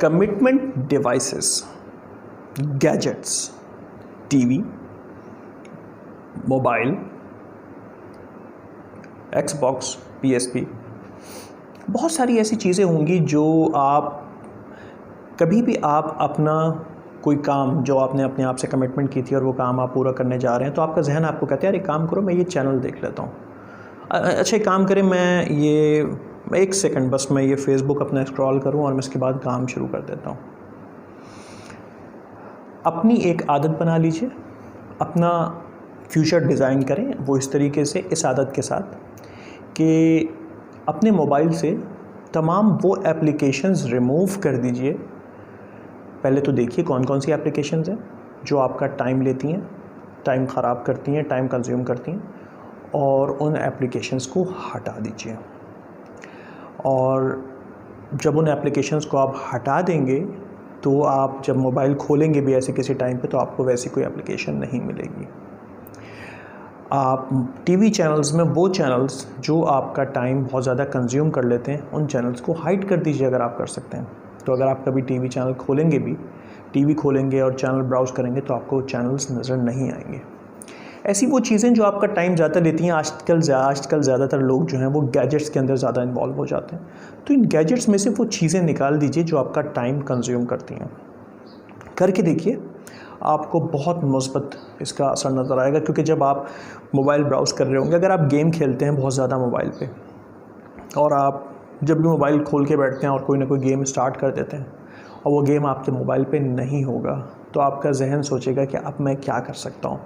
Commitment devices, gadgets, TV, mobile, Xbox, PSP, बहुत सारी ऐसी चीज़ें होंगी जो आप कभी भी आप अपना कोई काम जो आपने अपने आप से कमिटमेंट की थी और वो काम आप पूरा करने जा रहे हैं, तो आपका जहन आपको कहता है यार एक काम करो, मैं ये चैनल देख लेता हूँ, अच्छा एक काम करें, मैं ये 1 सेकंड बस मैं ये फेसबुक अपना स्क्रॉल करूँ और मैं इसके बाद काम शुरू कर देता हूँ। अपनी एक आदत बना लीजिए, अपना फ्यूचर डिज़ाइन करें वो इस तरीके से, इस आदत के साथ कि अपने मोबाइल से तमाम वो एप्लीकेशंस रिमूव कर दीजिए। पहले तो देखिए कौन कौन सी एप्लीकेशंस हैं जो आपका टाइम लेती हैं, टाइम ख़राब करती हैं, टाइम कंज्यूम करती हैं, और उन एप्लीकेशंस को हटा दीजिए। और जब उन एप्लीकेशंस को आप हटा देंगे तो आप जब मोबाइल खोलेंगे भी ऐसे किसी टाइम पे तो आपको वैसी कोई एप्लीकेशन नहीं मिलेगी। आप टीवी चैनल्स में वो चैनल्स जो आपका टाइम बहुत ज़्यादा कंज्यूम कर लेते हैं उन चैनल्स को हाइड कर दीजिए अगर आप कर सकते हैं। तो अगर आप कभी टीवी चैनल खोलेंगे भी, टीवी खोलेंगे और चैनल ब्राउज़ करेंगे तो आपको चैनल्स नज़र नहीं आएंगे। ऐसी वो चीज़ें जो आपका टाइम ज़्यादा लेती हैं, आजकल ज़्यादातर लोग जो हैं वो गैजेट्स के अंदर ज़्यादा इन्वॉल्व हो जाते हैं। तो इन गैजेट्स में से वो चीज़ें निकाल दीजिए जो आपका टाइम कंज्यूम करती हैं। करके देखिए, आपको बहुत मुस्बत इसका असर नज़र आएगा। क्योंकि जब आप मोबाइल ब्राउज़ कर रहे होंगे, अगर आप गेम खेलते हैं बहुत ज़्यादा मोबाइल पे, और आप जब भी मोबाइल खोल के बैठते हैं और कोई ना कोई गेम स्टार्ट कर देते हैं और वो गेम आपके मोबाइल पे नहीं होगा, तो आपका जहन सोचेगा कि अब मैं क्या कर सकता हूँ,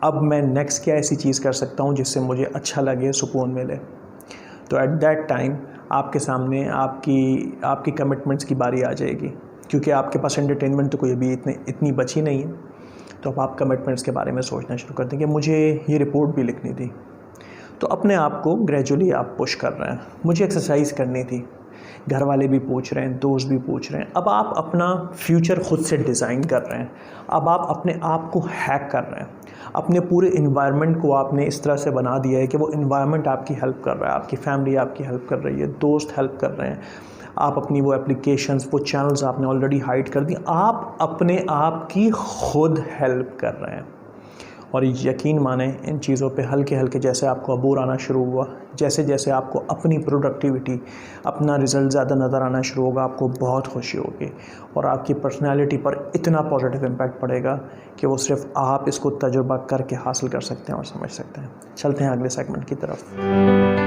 अब मैं नेक्स्ट क्या ऐसी चीज़ कर सकता हूँ जिससे मुझे अच्छा लगे, सुकून मिले। तो एट दैट टाइम आपके सामने आपकी कमिटमेंट्स की बारी आ जाएगी, क्योंकि आपके पास एंटरटेनमेंट तो कोई अभी इतनी बची नहीं है। तो अब आप कमिटमेंट्स के बारे में सोचना शुरू कर देंगे। मुझे ये रिपोर्ट भी लिखनी थी, तो अपने आप को ग्रेजुअली आप पुश कर रहे हैं। मुझे एक्सरसाइज करनी थी, घर वाले भी पूछ रहे हैं, दोस्त भी पूछ रहे हैं। अब आप अपना फ्यूचर खुद से डिज़ाइन कर रहे हैं। अब आप अपने आप को हैक कर रहे हैं। अपने पूरे इन्वायरमेंट को आपने इस तरह से बना दिया है कि वो इन्वायरमेंट आपकी हेल्प कर रहा है, आपकी फैमिली आपकी हेल्प कर रही है, दोस्त हेल्प कर रहे हैं। आप अपनी वो एप्लीकेशंस, वो चैनल्स आपने ऑलरेडी हाइड कर दी। आप अपने आप की खुद हेल्प कर रहे हैं। और यकीन माने इन चीज़ों पे हल्के हल्के जैसे आपको अबूर आना शुरू हुआ, जैसे जैसे आपको अपनी प्रोडक्टिविटी, अपना रिज़ल्ट ज़्यादा नज़र आना शुरू होगा, आपको बहुत खुशी होगी और आपकी पर्सनैलिटी पर इतना पॉजिटिव इम्पैक्ट पड़ेगा कि वो सिर्फ आप इसको तजुर्बा करके हासिल कर सकते हैं और समझ सकते हैं। चलते हैं अगले सेगमेंट की तरफ।